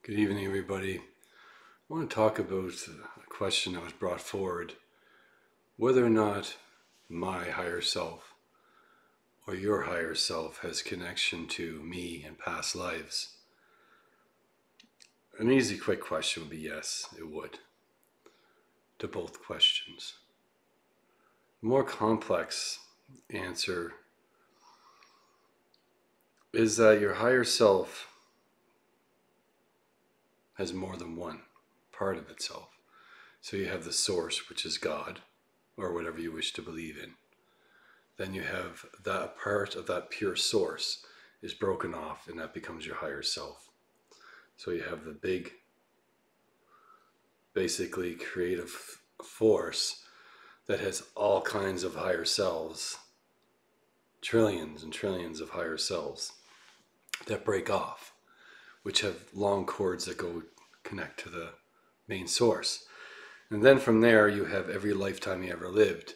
Good evening, everybody. I want to talk about a question that was brought forward, whether or not my higher self or your higher self has connection to me in past lives. An easy, quick question would be yes, it would, to both questions. A more complex answer is that your higher self has more than one part of itself. So you have the source, which is God, or whatever you wish to believe in. Then you have that part of that pure source is broken off, and that becomes your higher self. So you have the big, basically creative force that has all kinds of higher selves, trillions and trillions of higher selves that break off, which have long cords that go connect to the main source. And then from there you have every lifetime you ever lived.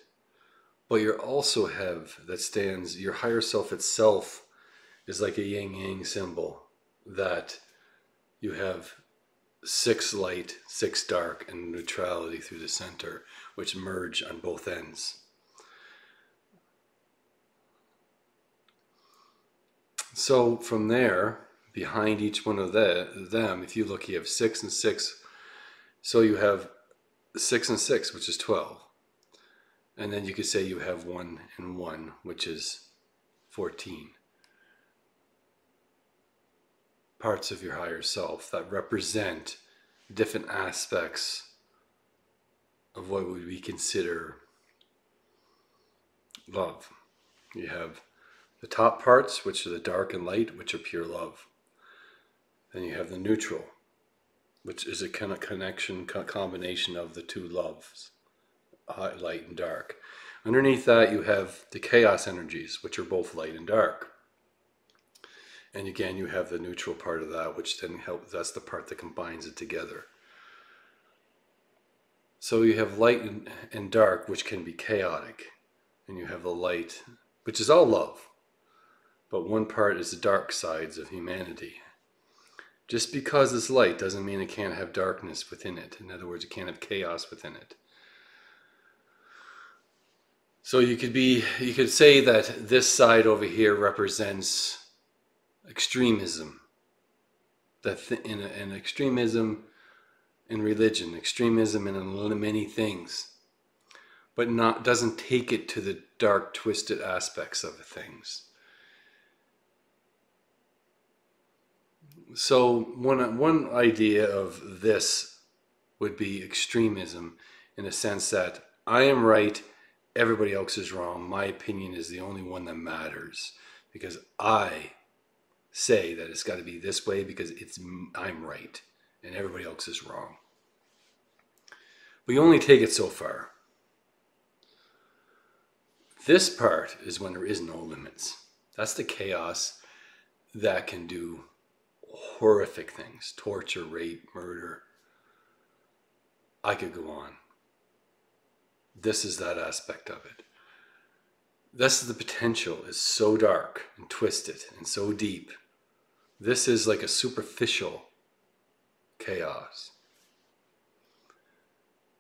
But you also have that stands, your higher self itself is like a yin yang symbol, that you have 6 light, 6 dark, and neutrality through the center, which merge on both ends. So from there, behind each one of them, if you look, you have 6 and 6. So you have 6 and 6, which is 12. And then you could say you have 1 and 1, which is 14. Parts of your higher self that represent different aspects of what we consider love. You have the top parts, which are the dark and light, which are pure love. Then you have the neutral, which is a kind of connection, combination of the two loves, light and dark. Underneath that you have the chaos energies, which are both light and dark. And again, you have the neutral part of that, which then that's the part that combines it together. So you have light and dark, which can be chaotic. And you have the light, which is all love. But one part is the dark sides of humanity. Just because it's light doesn't mean it can't have darkness within it. In other words, it can't have chaos within it. So you could say that this side over here represents extremism. That in extremism in religion, extremism in many things, but doesn't take it to the dark, twisted aspects of things. So one idea of this would be extremism, in the sense that I am right, everybody else is wrong. My opinion is the only one that matters because I say that it's got to be this way because I'm right and everybody else is wrong. But you only take it so far. This part is when there is no limits. That's the chaos that can do horrific things: torture, rape, murder. I could go on. This is that aspect of it. This is the potential is so dark and twisted and so deep. This is like a superficial chaos.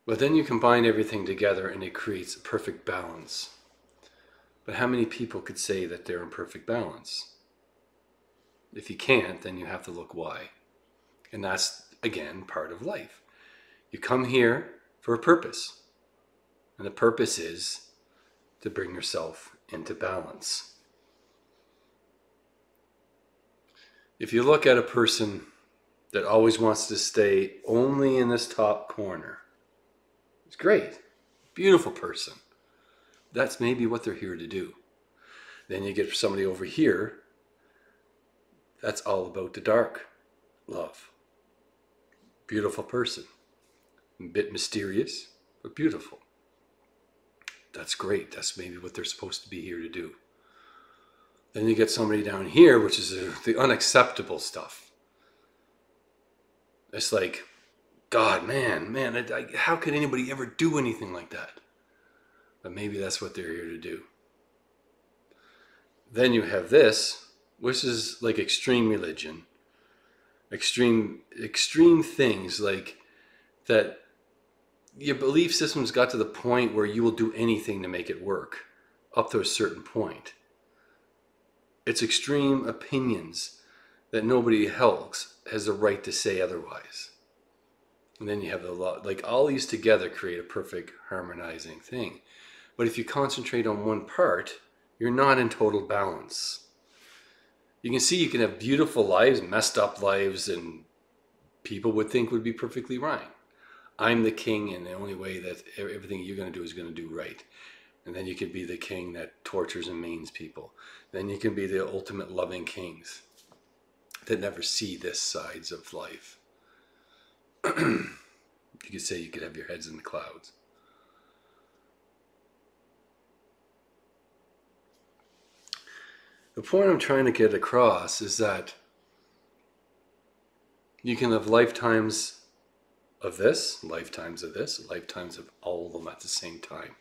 But then you combine everything together and it creates a perfect balance. But how many people could say that they're in perfect balance? If you can't, then you have to look why. And that's, again, part of life. You come here for a purpose. And the purpose is to bring yourself into balance. If you look at a person that always wants to stay only in this top corner, it's great, beautiful person. That's maybe what they're here to do. Then you get somebody over here, that's all about the dark love. Beautiful person. A bit mysterious, but beautiful. That's great. That's maybe what they're supposed to be here to do. Then you get somebody down here, which is the unacceptable stuff. It's like, God, man, how could anybody ever do anything like that? But maybe that's what they're here to do. Then you have this, which is like extreme religion. extreme things like that. Your belief system's got to the point where you will do anything to make it work up to a certain point. It's extreme opinions that nobody else has the right to say otherwise. And then you have the law, like all these together create a perfect harmonizing thing. But if you concentrate on one part, you're not in total balance. You can see you can have beautiful lives, messed up lives, and people would think would be perfectly right. I'm the king, and the only way that everything you're going to do is going to do right. And then you could be the king that tortures and maims people. Then you can be the ultimate loving kings that never see this sides of life. You could say you could have your heads in the clouds. The point I'm trying to get across is that you can have lifetimes of this, lifetimes of this, lifetimes of all of them at the same time.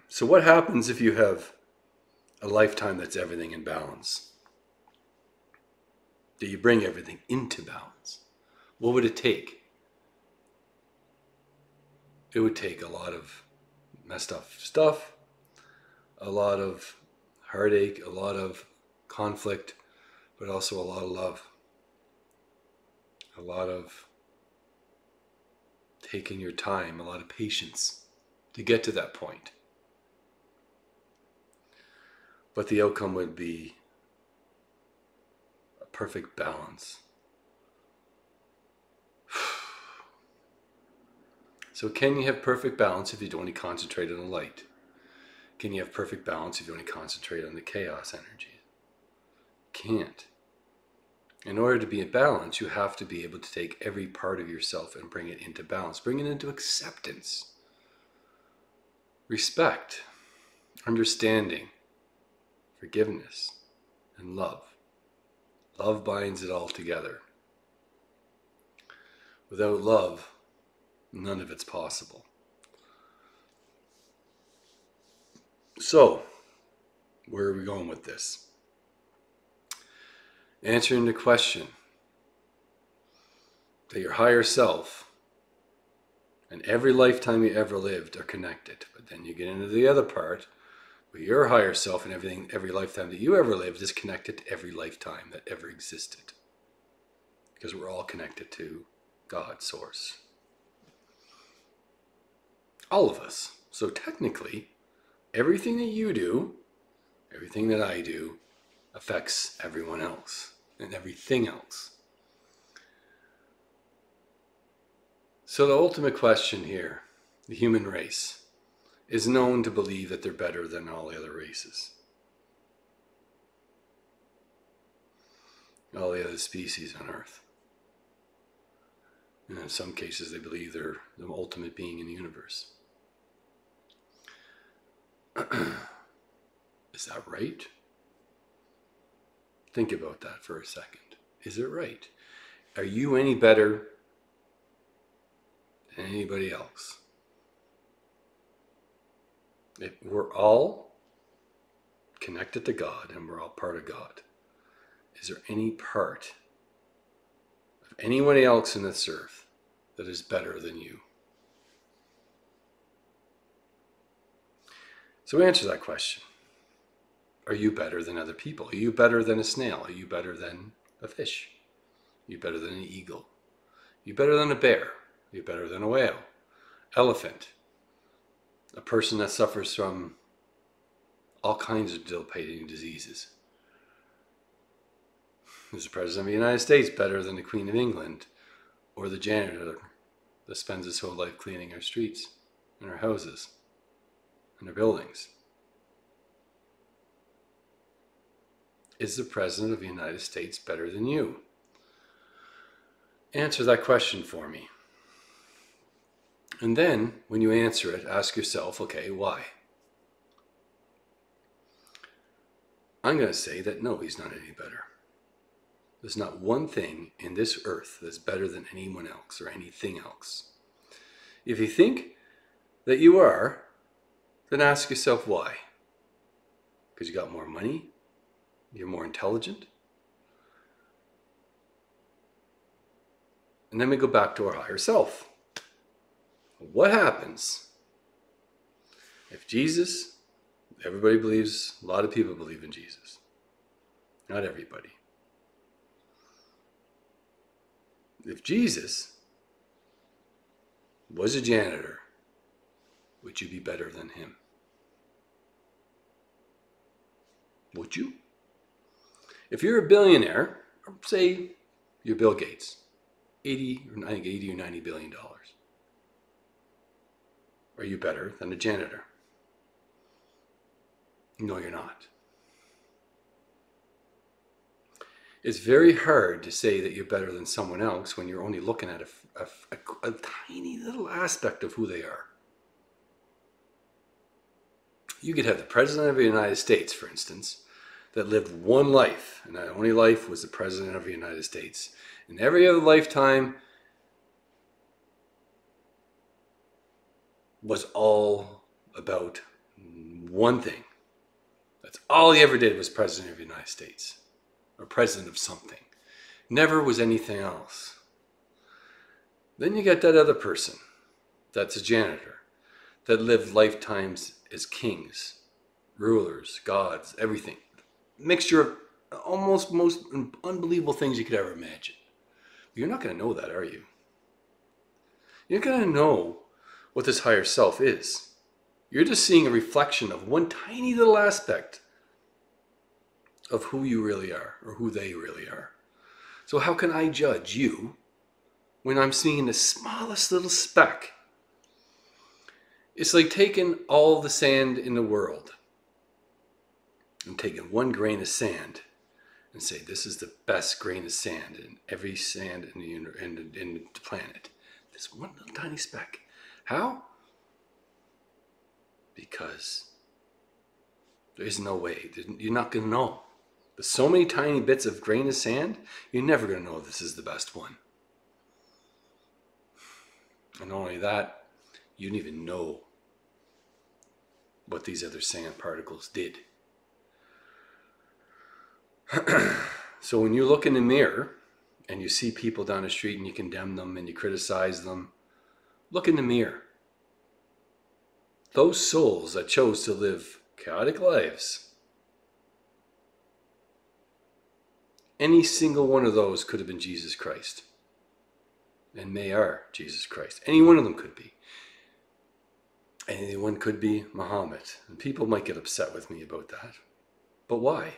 So what happens if you have a lifetime that's everything in balance? Do you bring everything into balance? What would it take? It would take a lot of messed up stuff, a lot of heartache, a lot of conflict, but also a lot of love. A lot of taking your time, a lot of patience to get to that point. But the outcome would be a perfect balance. So can you have perfect balance if you only concentrate on the light? Can you have perfect balance if you only concentrate on the chaos energy? Can't. In order to be in balance, you have to be able to take every part of yourself and bring it into balance. Bring it into acceptance, respect, understanding, forgiveness, and love. Love binds it all together. Without love, none of it's possible. So, where are we going with this? Answering the question that your higher self and every lifetime you ever lived are connected. But then you get into the other part where your higher self and every lifetime that you ever lived is connected to every lifetime that ever existed. Because we're all connected to God, Source. All of us. So technically, everything that you do, everything that I do, affects everyone else and everything else. So the ultimate question here, the human race, is known to believe that they're better than all the other races. All the other species on Earth. And in some cases they believe they're the ultimate being in the universe. Is that right? Think about that for a second. Is it right? Are you any better than anybody else? If we're all connected to God and we're all part of God, is there any part of anyone else in this earth that is better than you? So answer that question. Are you better than other people? Are you better than a snail? Are you better than a fish? Are you better than an eagle? Are you better than a bear? Are you better than a whale? Elephant? A person that suffers from all kinds of debilitating diseases? Is the President of the United States better than the Queen of England or the janitor that spends his whole life cleaning our streets and our houses and our buildings? Is the President of the United States better than you? Answer that question for me. And then, when you answer it, ask yourself, okay, why? I'm going to say that no, he's not any better. There's not one thing in this earth that's better than anyone else or anything else. If you think that you are, then ask yourself why. Because you got more money? You're more intelligent? And then we go back to our higher self. What happens if Jesus, everybody believes, a lot of people believe in Jesus. Not everybody. If Jesus was a janitor, would you be better than him? Would you? If you're a billionaire, or say you're Bill Gates, 80 or 90 billion dollars, are you better than a janitor? No, you're not. It's very hard to say that you're better than someone else when you're only looking at a tiny little aspect of who they are. You could have the President of the United States, for instance, that lived one life, and that only life was the President of the United States. In every other lifetime was all about one thing. That's all he ever did, was President of the United States, or President of something. Never was anything else. Then you get that other person that's a janitor that lived lifetimes as kings, rulers, gods, everything. Mixture of almost most unbelievable things you could ever imagine. But you're not going to know that, are you? You're going to know what this higher self is. You're just seeing a reflection of one tiny little aspect of who you really are, or who they really are. So how can I judge you when I'm seeing the smallest little speck? It's like taking all the sand in the world and taking one grain of sand and say, this is the best grain of sand in every sand in the planet. This one little tiny speck. How? Because there's no way. You're not going to know. There's so many tiny bits of grain of sand, you're never going to know this is the best one. And not only that, you don't even know what these other sand particles did. So when you look in the mirror and you see people down the street and you condemn them and you criticize them, look in the mirror. Those souls that chose to live chaotic lives, any single one of those could have been Jesus Christ. And they are Jesus Christ. Any one of them could be. Anyone could be Muhammad. And people might get upset with me about that. But why?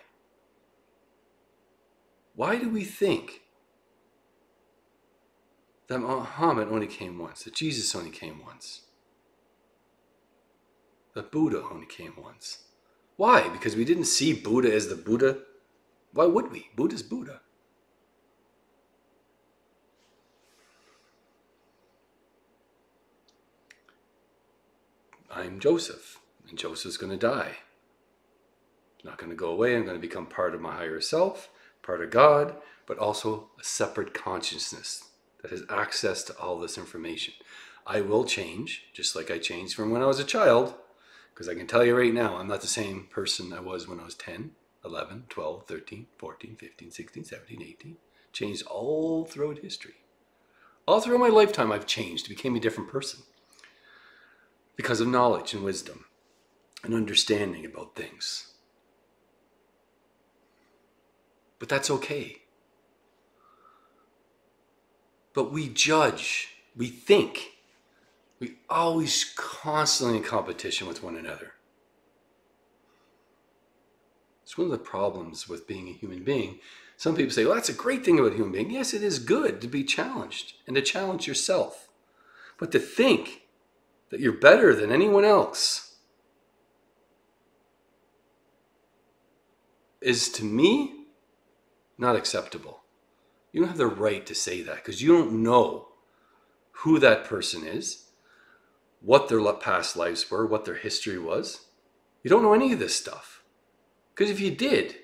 Why do we think that Muhammad only came once, that Jesus only came once, that Buddha only came once? Why? Because we didn't see Buddha as the Buddha? Why would we? Buddha's Buddha. I'm Joseph, and Joseph's going to die. I'm not going to go away. I'm going to become part of my higher self, part of God, but also a separate consciousness that has access to all this information. I will change, just like I changed from when I was a child, because I can tell you right now, I'm not the same person I was when I was 10, 11, 12, 13, 14, 15, 16, 17, 18. Changed all throughout history. All throughout my lifetime, I've changed, became a different person because of knowledge and wisdom and understanding about things. But that's okay. But we judge, we think, we always constantly in competition with one another. It's one of the problems with being a human being. Some people say, well, that's a great thing about a human being. Yes, it is good to be challenged and to challenge yourself. But to think that you're better than anyone else is, to me, not acceptable. You don't have the right to say that because you don't know who that person is, what their past lives were, what their history was. You don't know any of this stuff. Because if you did,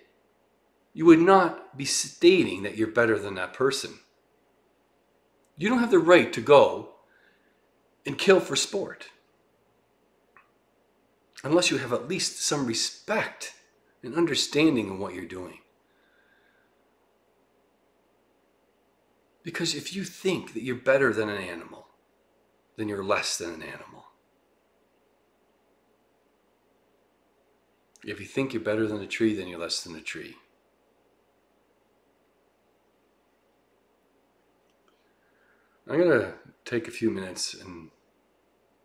you would not be stating that you're better than that person. You don't have the right to go and kill for sport unless you have at least some respect and understanding of what you're doing. Because if you think that you're better than an animal, then you're less than an animal. If you think you're better than a tree, then you're less than a tree. I'm going to take a few minutes and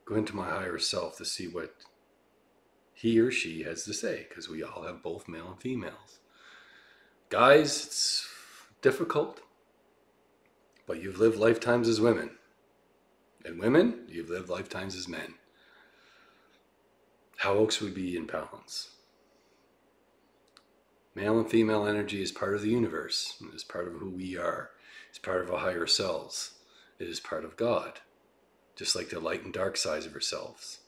go into my higher self to see what he or she has to say, because we all have both male and females. Guys, it's difficult, but you've lived lifetimes as women. And women, you've lived lifetimes as men. How else would we be in balance? Male and female energy is part of the universe. It is part of who we are. It's part of our higher selves. It is part of God, just like the light and dark sides of ourselves.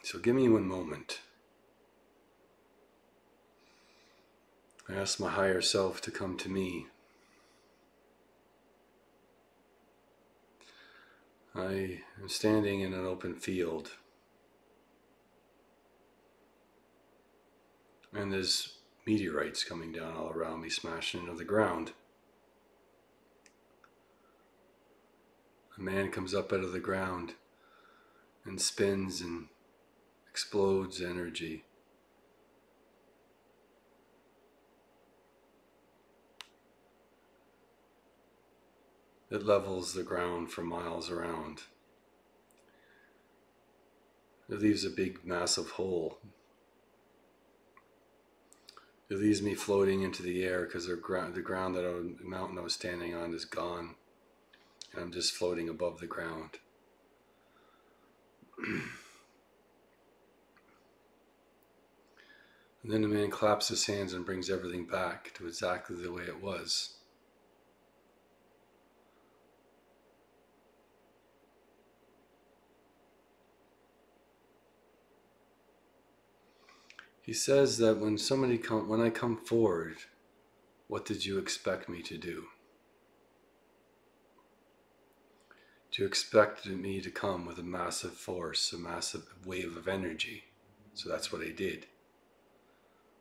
So give me one moment. I ask my higher self to come to me. I am standing in an open field, and there's meteorites coming down all around me, smashing into the ground. A man comes up out of the ground and spins and explodes energy. It levels the ground for miles around. It leaves a big, massive hole. It leaves me floating into the air because the mountain I was standing on is gone. And I'm just floating above the ground. And then the man claps his hands and brings everything back to exactly the way it was. He says that when I come forward, what did you expect me to do? Do you expect me to come with a massive force, a massive wave of energy? So that's what I did.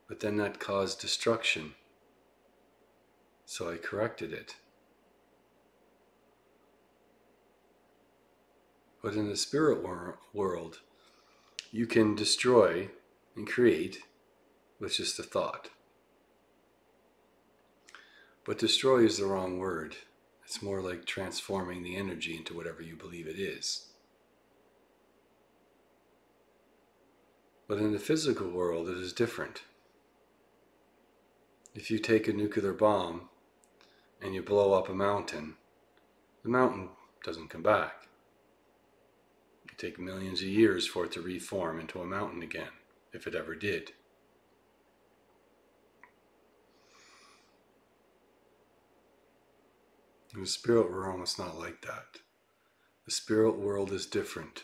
But then that caused destruction. So I corrected it. But in the spirit world, you can destroy and create with just a thought. But destroy is the wrong word. It's more like transforming the energy into whatever you believe it is. But in the physical world, it is different. If you take a nuclear bomb and you blow up a mountain, the mountain doesn't come back. It take millions of years for it to reform into a mountain again, if it ever did. In the spirit world, it's not like that. The spirit world is different.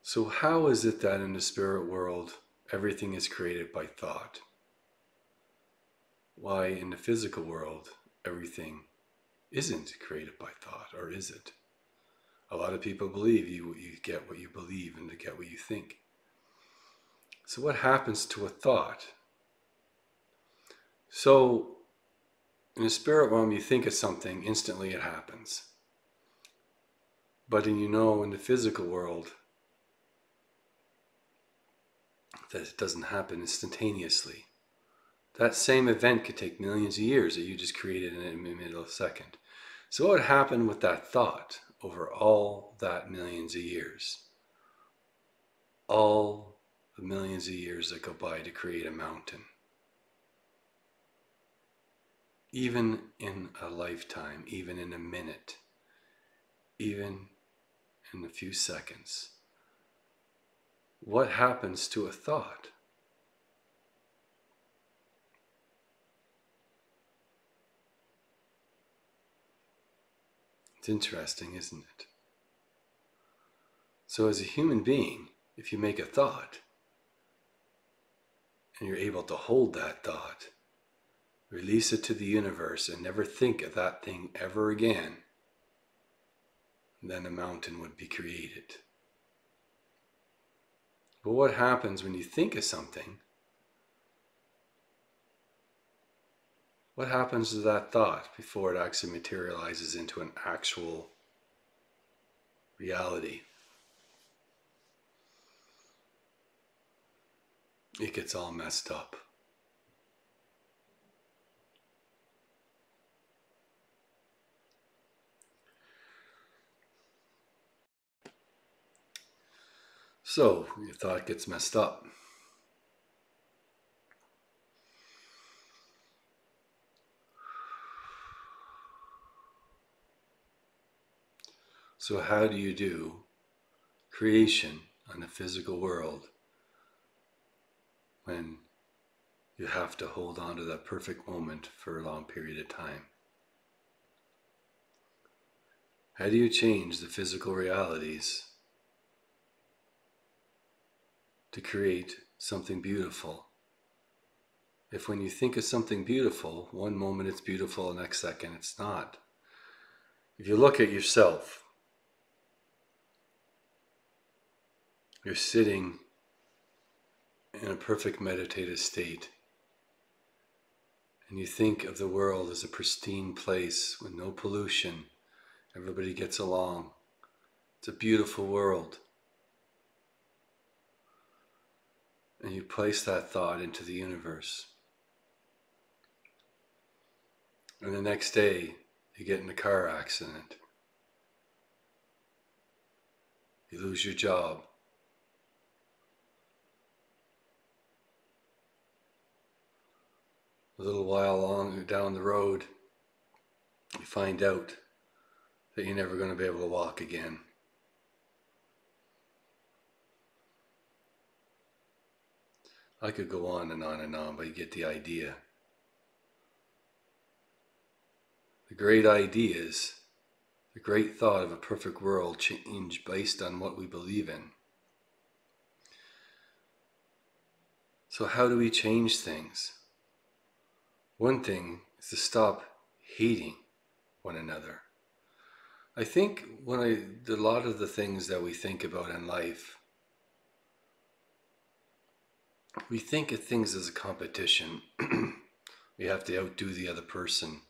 So how is it that in the spirit world, everything is created by thought? Why in the physical world, everything isn't created by thought, or is it? A lot of people believe you get what you believe and you get what you think. So what happens to a thought? So in the spirit realm, you think of something, instantly it happens. But in the physical world, that it doesn't happen instantaneously. That same event could take millions of years that you just created in a middle of a second. So what would happen with that thought over all that millions of years? All the millions of years that go by to create a mountain. Even in a lifetime, even in a minute, even in a few seconds. What happens to a thought? It's interesting, isn't it? So as a human being, if you make a thought, and you're able to hold that thought, release it to the universe, and never think of that thing ever again, then a mountain would be created. But what happens when you think of something, What happens to that thought before it actually materializes into an actual reality? It gets all messed up. So your thought gets messed up. So how do you do creation on the physical world when you have to hold on to that perfect moment for a long period of time? How do you change the physical realities to create something beautiful? If when you think of something beautiful, one moment it's beautiful, the next second it's not. If you look at yourself, you're sitting in a perfect meditative state, and you think of the world as a pristine place with no pollution, everybody gets along. It's a beautiful world. And you place that thought into the universe. And the next day, you get in a car accident. You lose your job. A little while down the road, you find out that you're never going to be able to walk again. I could go on and on and on, but you get the idea. The great ideas, the great thought of a perfect world change based on what we believe in. So how do we change things? One thing is to stop hating one another. I think a lot of the things that we think about in life, we think of things as a competition. We have to outdo the other person,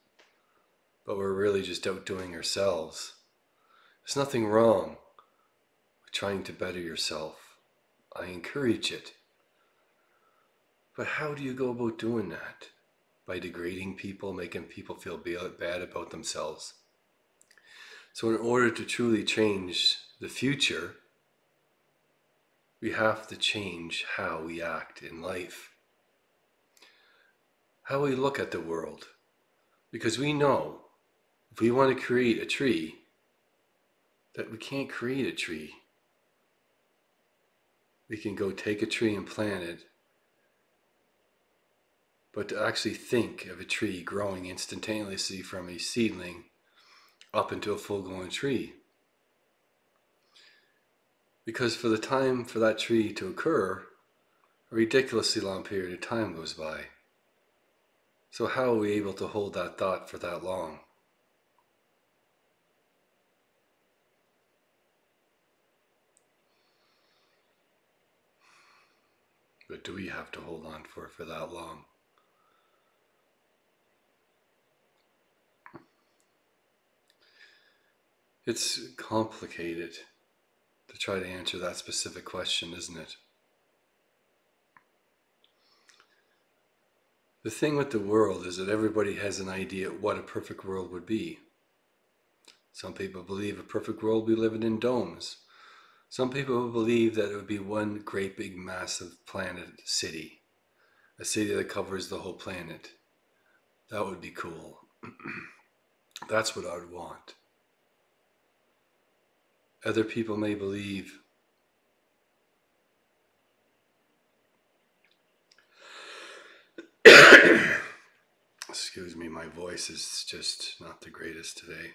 but we're really just outdoing ourselves. There's nothing wrong with trying to better yourself. I encourage it. But how do you go about doing that? By degrading people, making people feel bad about themselves. So in order to truly change the future, we have to change how we act in life. How we look at the world. Because we know if we want to create a tree, that we can't create a tree. We can go take a tree and plant it, but to actually think of a tree growing instantaneously from a seedling up into a full-grown tree. Because for the time for that tree to occur, a ridiculously long period of time goes by. So how are we able to hold that thought for that long? But do we have to hold on for that long? It's complicated to try to answer that specific question, isn't it? The thing with the world is that everybody has an idea what a perfect world would be. Some people believe a perfect world would be living in domes. Some people believe that it would be one great big massive planet city. A city that covers the whole planet. That would be cool. That's what I would want. Other people may believe excuse me, my voice is just not the greatest today.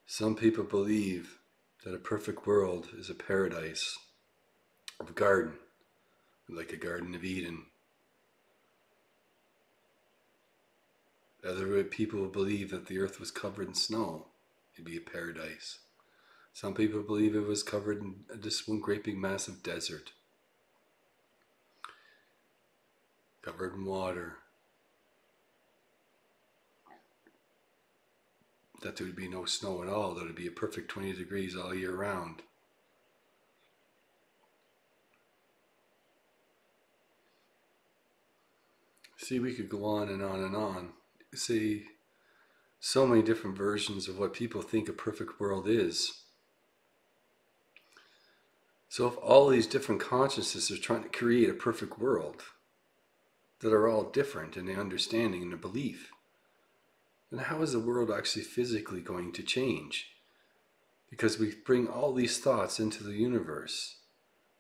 Some people believe that a perfect world is a paradise of a garden, like a Garden of Eden. Other people believe that the earth was covered in snow. It'd be a paradise. Some people believe it was covered in this one great big massive desert, covered in water, that there would be no snow at all, that it would be a perfect 20 degrees all year round. See, we could go on and on and on. See, so many different versions of what people think a perfect world is. So if all these different consciousnesses are trying to create a perfect world that are all different in their understanding and their belief, then how is the world actually physically going to change? Because we bring all these thoughts into the universe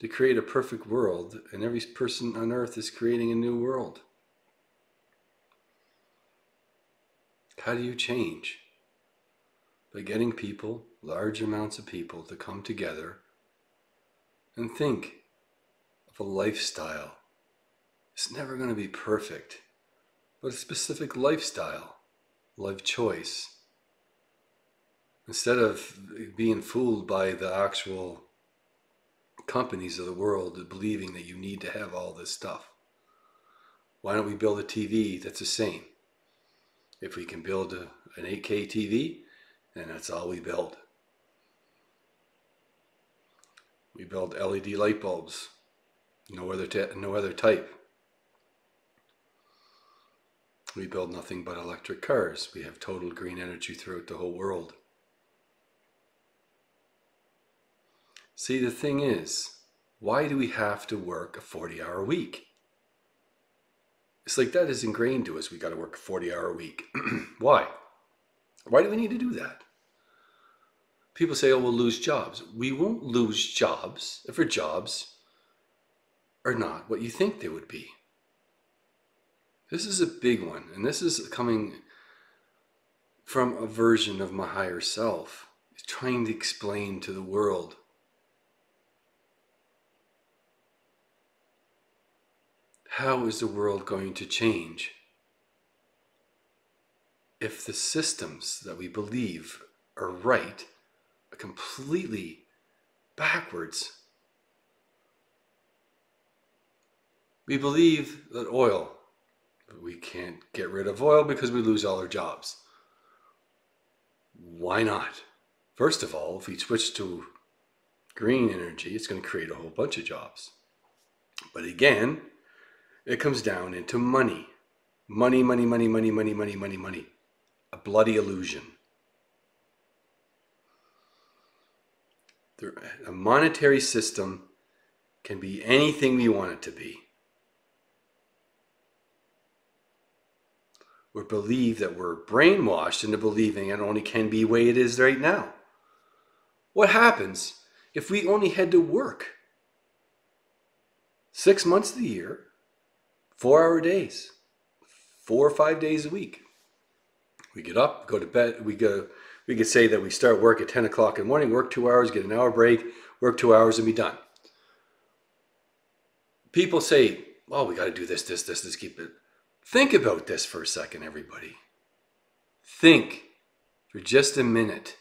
to create a perfect world, and every person on earth is creating a new world. How do you change? By getting people, large amounts of people, to come together and think of a lifestyle. It's never going to be perfect, but a specific lifestyle, life choice. Instead of being fooled by the actual companies of the world believing that you need to have all this stuff. Why don't we build a TV that's the same? If we can build an 8K TV, then that's all we build. We build LED light bulbs, no other type. We build nothing but electric cars. We have total green energy throughout the whole world. See, the thing is, why do we have to work a 40-hour week? It's like that is ingrained to us. We got to work a 40-hour week. Why? Why do we need to do that? People say, oh, we'll lose jobs. We won't lose jobs if our jobs are not what you think they would be. This is a big one, and this is coming from a version of my higher self. It's trying to explain to the world how is the world going to change if the systems that we believe are right are completely backwards. We believe that oil, we can't get rid of oil because we lose all our jobs. Why not? First of all, if we switch to green energy, it's going to create a whole bunch of jobs. But again, it comes down into money. Money, money, money, money, money, money, money, money. A bloody illusion. A monetary system can be anything we want it to be. We believe that we're brainwashed into believing it only can be the way it is right now. What happens if we only had to work 6 months of the year, 4-hour days, 4 or 5 days a week? We get up, go to bed, we could say that we start work at 10 o'clock in the morning, work 2 hours, get an hour break, work 2 hours and be done. People say, oh, we got to do this, keep it. Think about this for a second, everybody. Think for just a minute.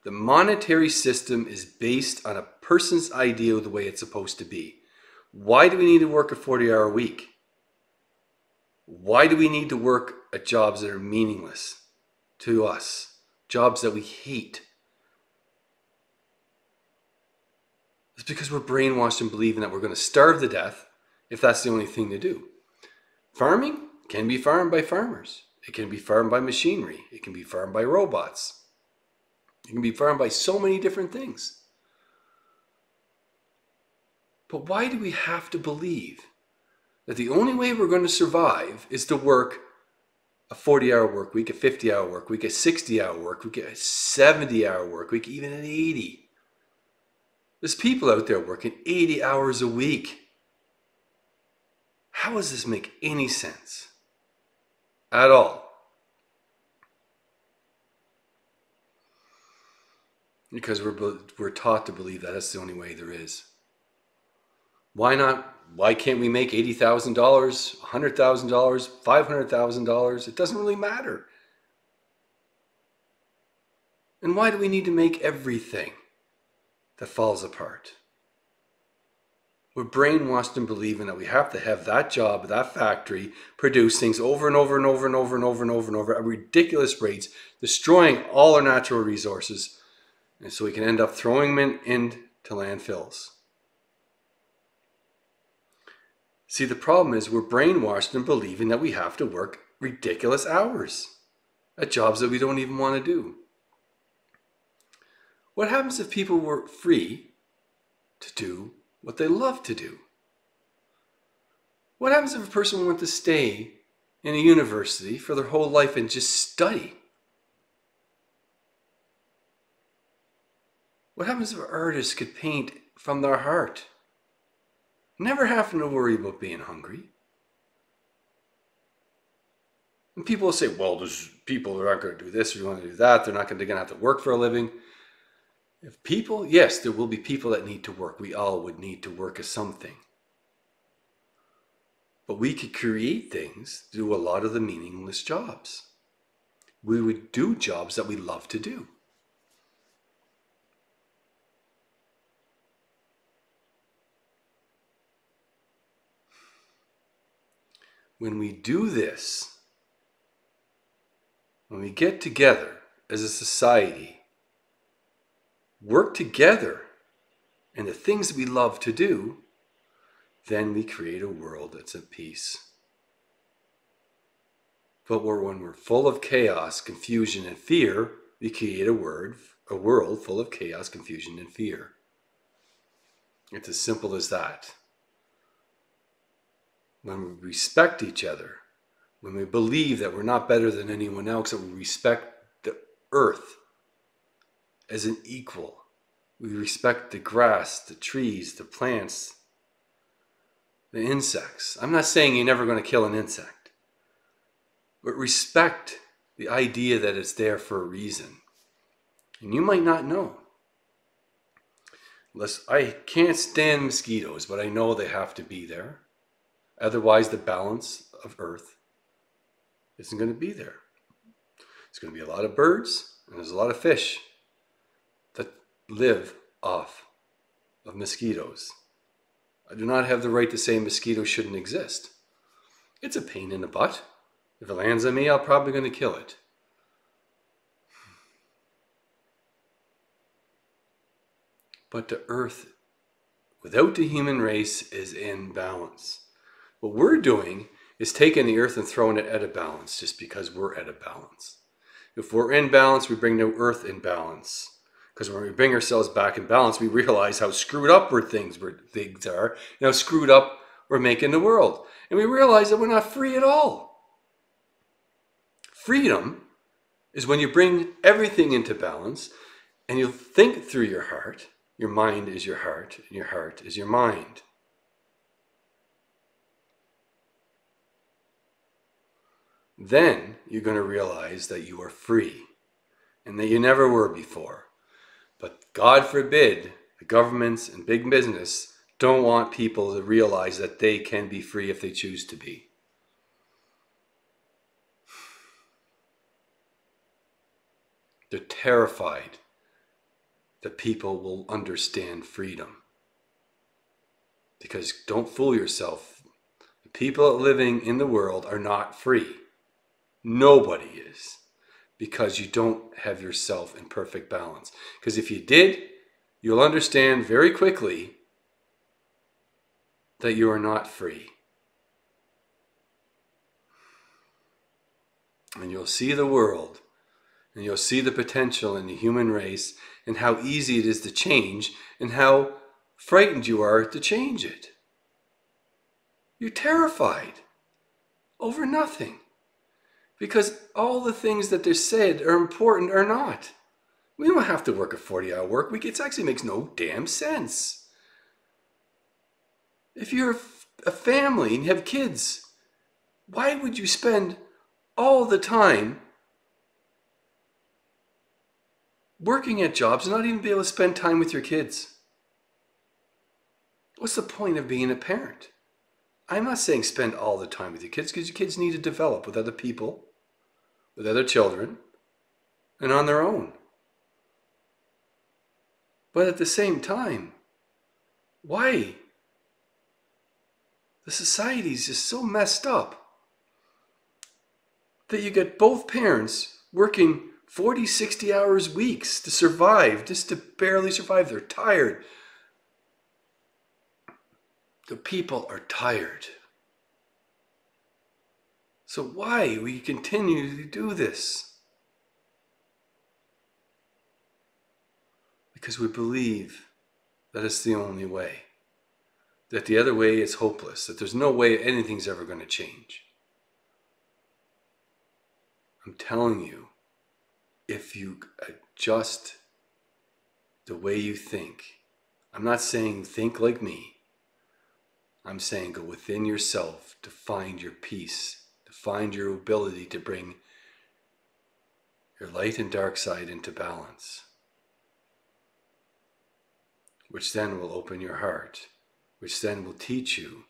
The monetary system is based on a person's idea of the way it's supposed to be. Why do we need to work a 40-hour week? Why do we need to work at jobs that are meaningless to us? Jobs that we hate? It's because we're brainwashed and believing that we're going to starve to death if that's the only thing to do. Farming can be farmed by farmers. It can be farmed by machinery. It can be farmed by robots. It can be farmed by so many different things. But why do we have to believe that the only way we're going to survive is to work a 40-hour work week, a 50-hour work week, a 60-hour work week, a 70-hour work week, even an 80? There's people out there working 80 hours a week. How does this make any sense at all? Because we're taught to believe that that's the only way there is. Why not? Why can't we make $80,000, $100,000, $500,000? It doesn't really matter. And why do we need to make everything that falls apart? We're brainwashed in believing that we have to have that job, that factory, produce things over and over and over and over and over and over and over at ridiculous rates, destroying all our natural resources, and so we can end up throwing them into landfills. See, the problem is we're brainwashed in believing that we have to work ridiculous hours at jobs that we don't even want to do. What happens if people were free to do what they love to do? What happens if a person went to stay in a university for their whole life and just study? What happens if artists could paint from their heart? Never having to worry about being hungry. And people will say, well, there's people that aren't going to do this or want to do that. They're going to have to work for a living. If people, yes, there will be people that need to work. We all would need to work at something. But we could create things to do a lot of the meaningless jobs. We would do jobs that we love to do. When we do this, when we get together as a society, work together in the things that we love to do, then we create a world that's at peace. But when we're full of chaos, confusion, and fear, we create a world full of chaos, confusion, and fear. It's as simple as that. When we respect each other, when we believe that we're not better than anyone else, that we respect the earth as an equal, we respect the grass, the trees, the plants, the insects. I'm not saying you're never going to kill an insect, but respect the idea that it's there for a reason. And you might not know. I can't stand mosquitoes, but I know they have to be there. Otherwise, the balance of Earth isn't going to be there. There's going to be a lot of birds, and there's a lot of fish that live off of mosquitoes. I do not have the right to say mosquitoes shouldn't exist. It's a pain in the butt. If it lands on me, I'm probably going to kill it. But the Earth, without the human race, is in balance. What we're doing is taking the Earth and throwing it out of balance just because we're out of balance. If we're in balance, we bring the Earth in balance. Because when we bring ourselves back in balance, we realize how screwed up things are, and how screwed up we're making the world. And we realize that we're not free at all. Freedom is when you bring everything into balance and you think through your heart. Your mind is your heart, and your heart is your mind. Then you're going to realize that you are free and that you never were before. But God forbid, the governments and big business don't want people to realize that they can be free if they choose to be. They're terrified that people will understand freedom. Because don't fool yourself, the people living in the world are not free. Nobody is. Because you don't have yourself in perfect balance. Because if you did, you'll understand very quickly that you are not free. And you'll see the world, and you'll see the potential in the human race, and how easy it is to change, and how frightened you are to change it. You're terrified over nothing. Because all the things that they're said are important are not. We don't have to work a 40-hour work week. It actually makes no damn sense. If you're a family and you have kids, why would you spend all the time working at jobs and not even be able to spend time with your kids? What's the point of being a parent? I'm not saying spend all the time with your kids, because your kids need to develop with other people, with other children, and on their own. But at the same time, why? The society is just so messed up that you get both parents working 40, 60 hours weeks to survive, just to barely survive. They're tired. The people are tired. So why we continue to do this? Because we believe that it's the only way. That the other way is hopeless. That there's no way anything's ever going to change. I'm telling you, if you adjust the way you think, I'm not saying think like me. I'm saying go within yourself to find your peace, to find your ability to bring your light and dark side into balance, which then will open your heart, which then will teach you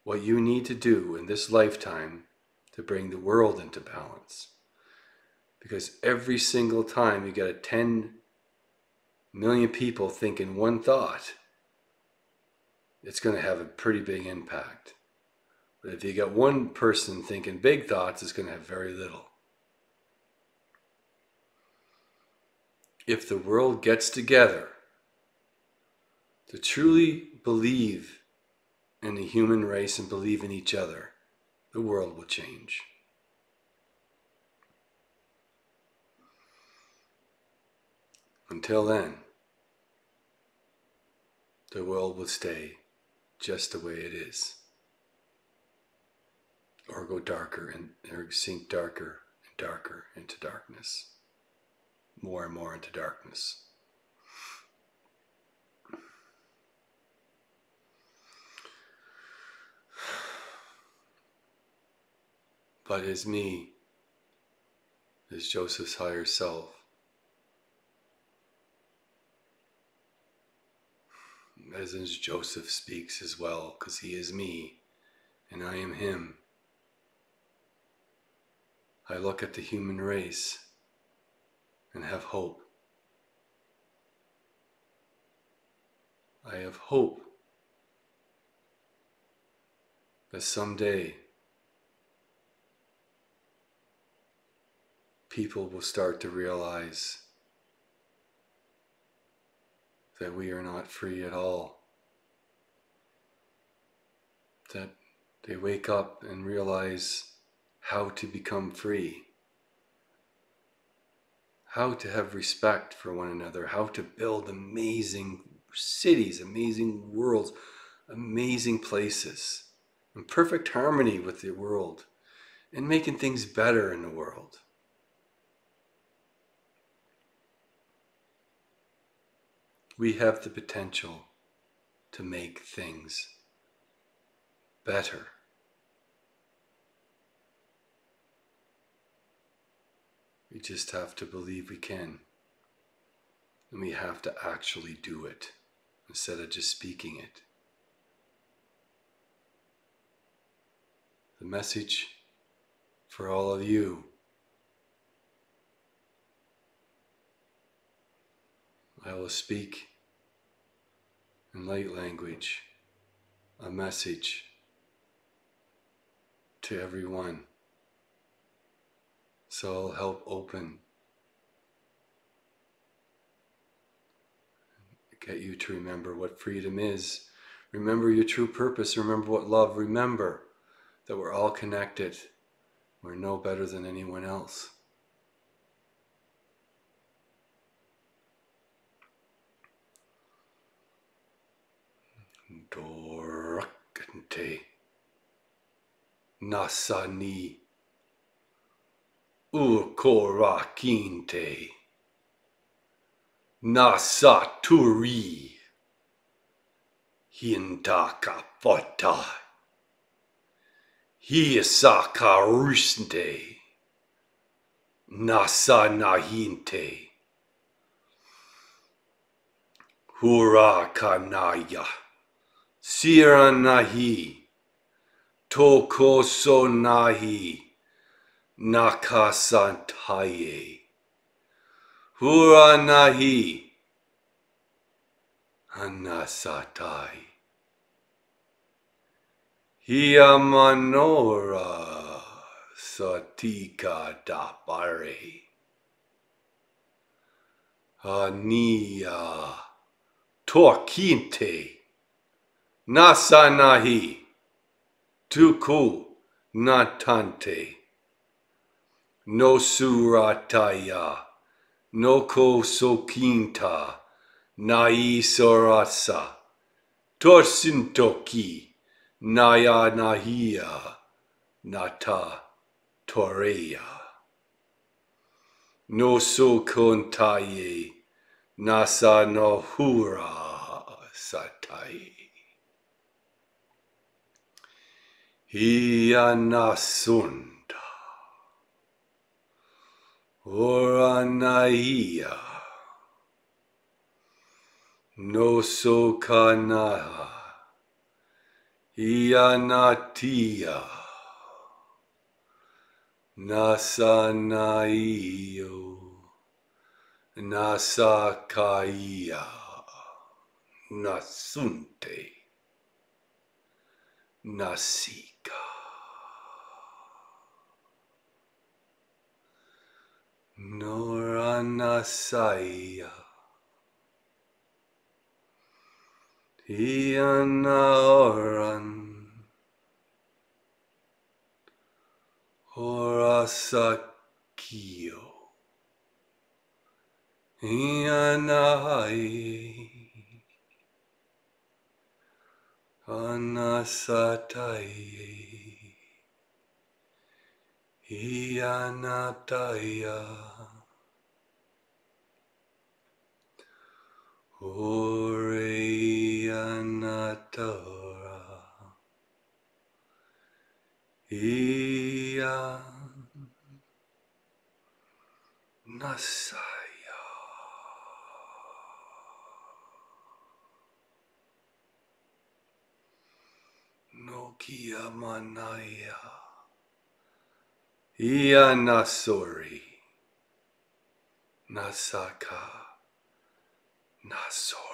what you need to do in this lifetime to bring the world into balance. Because every single time you get 10 million people thinking one thought, it's going to have a pretty big impact. But if you got one person thinking big thoughts, it's going to have very little. If the world gets together to truly believe in the human race and believe in each other, the world will change. Until then, the world will stay just the way it is, or go darker or sink darker and darker into darkness, more and more into darkness. But as me, as Joseph's higher self, as Joseph speaks as well, because he is me and I am him. I look at the human race and have hope. I have hope that someday people will start to realize that we are not free at all. That they wake up and realize how to become free. How to have respect for one another. How to build amazing cities, amazing worlds, amazing places, in perfect harmony with the world, and making things better in the world. We have the potential to make things better. We just have to believe we can. And we have to actually do it instead of just speaking it. The message for all of you: I will speak in light language a message to everyone. So I'll help open, get you to remember what freedom is. Remember your true purpose. Remember what love. Remember that we're all connected. We're no better than anyone else. Dorakante Nasani Ukorakinte Nasaturi Hintakapata Hisakarusnte Nasanahinte Hurakanaya Siranahi Tokosonahi Nakasantaye Huranahi anasatai. Hiamanora satika dapare. Ania torquinte. Nasanahi. Tuku natante. No surataya. Noko sokinta. Nai sorasa. Torsintoki. Naya nahia. Nata toreya. No so kontaye. Nasa nohura satai. Hianasunda. Oranaia. No so kanaha. Hianatia. Nasanaio. Nasakaya. Nasunte. Nasika. Noranasaya. Ianaoran. Horasakio. Ianai. Anasatai. Ianataya. Oreanatora. Ia Nasaya. Nokia Manaya. Ia Nasori. Nasaka. Nasora.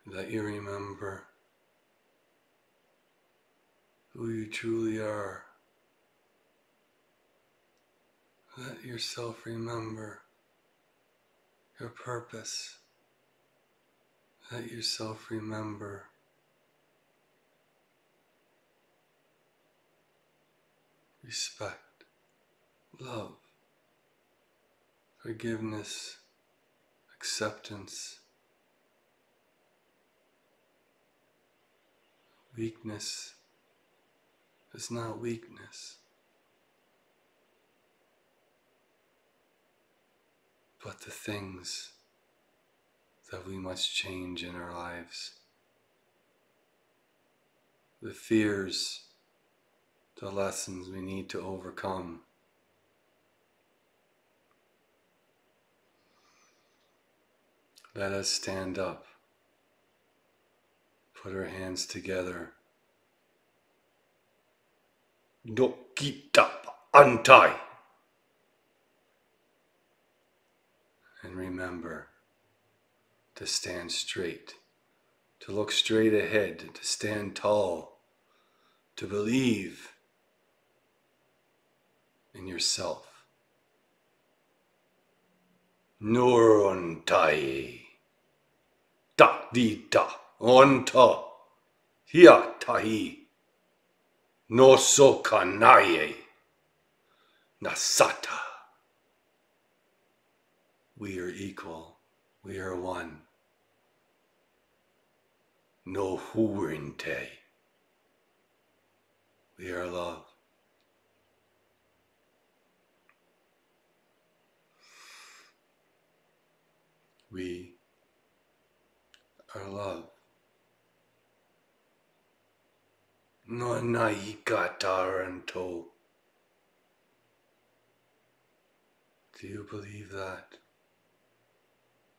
That you remember who you truly are. Let yourself remember your purpose. Let yourself remember respect, love, forgiveness, acceptance. Weakness is not weakness, but the things that we must change in our lives. The fears, the lessons we need to overcome. Let us stand up, put our hands together. Dokita antai. And remember to stand straight, to look straight ahead, to stand tall, to believe in yourself. Nurontai. Takdita onta. Hiatahi. No sokanaye. Nasata. We are equal. We are one. No huinte. We are love. We are love. No naikataranto. Do you believe that?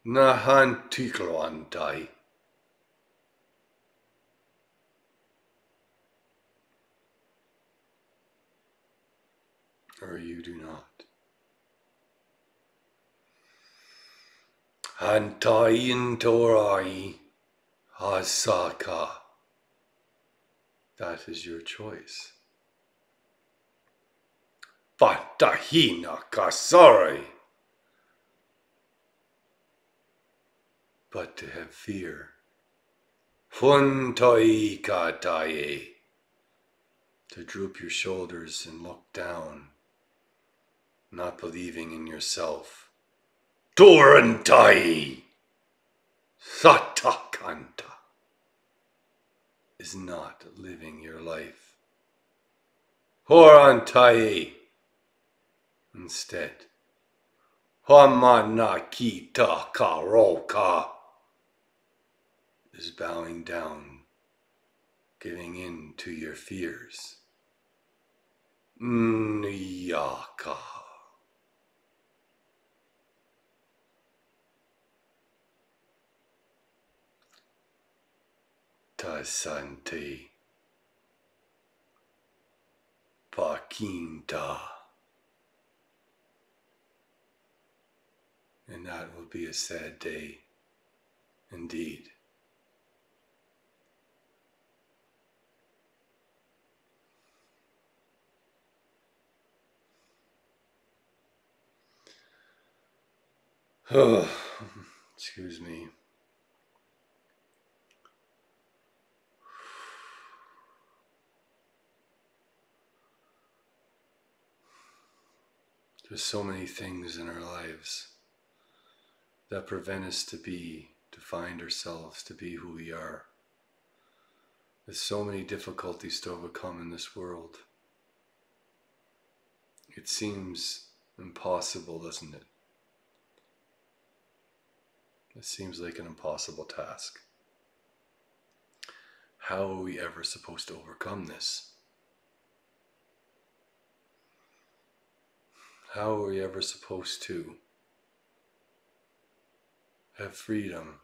Nahan tikloantai. Or you do not. Hantai torai hasaka. That is your choice. Fatahina kasari. But to have fear. Funtai kataye. To droop your shoulders and look down, not believing in yourself. Turantai Satakanta is not living your life. Horantai instead. Hamanakita karoka is bowing down, giving in to your fears. Niyaka. Tasante. Pakinta. And that will be a sad day indeed. Oh, excuse me. There's so many things in our lives that prevent us to find ourselves, to be who we are. There's so many difficulties to overcome in this world. It seems impossible, doesn't it? It seems like an impossible task. How are we ever supposed to overcome this? How are we ever supposed to have freedom?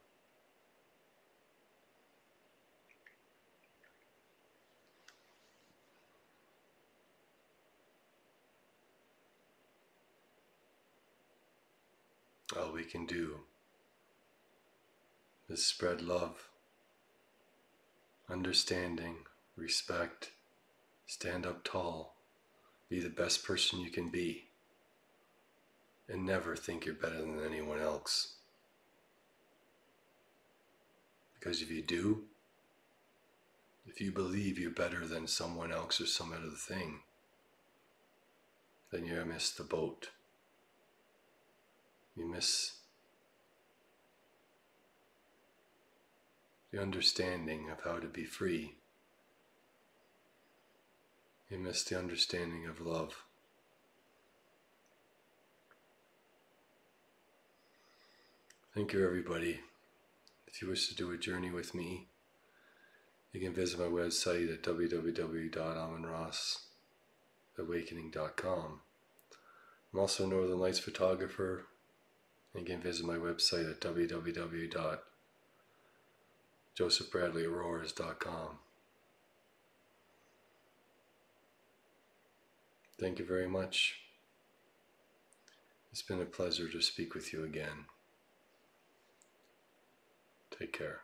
All we can do is spread love, understanding, respect, stand up tall, be the best person you can be, and never think you're better than anyone else. Because if you do, if you believe you're better than someone else or some other thing, then you miss the boat. You miss the understanding of how to be free. You miss the understanding of love. Thank you, everybody. If you wish to do a journey with me, you can visit my website at www.amonrosawakening.com. I'm also a Northern Lights photographer. You can visit my website at www.josephbradleyauroras.com. Thank you very much. It's been a pleasure to speak with you again. Take care.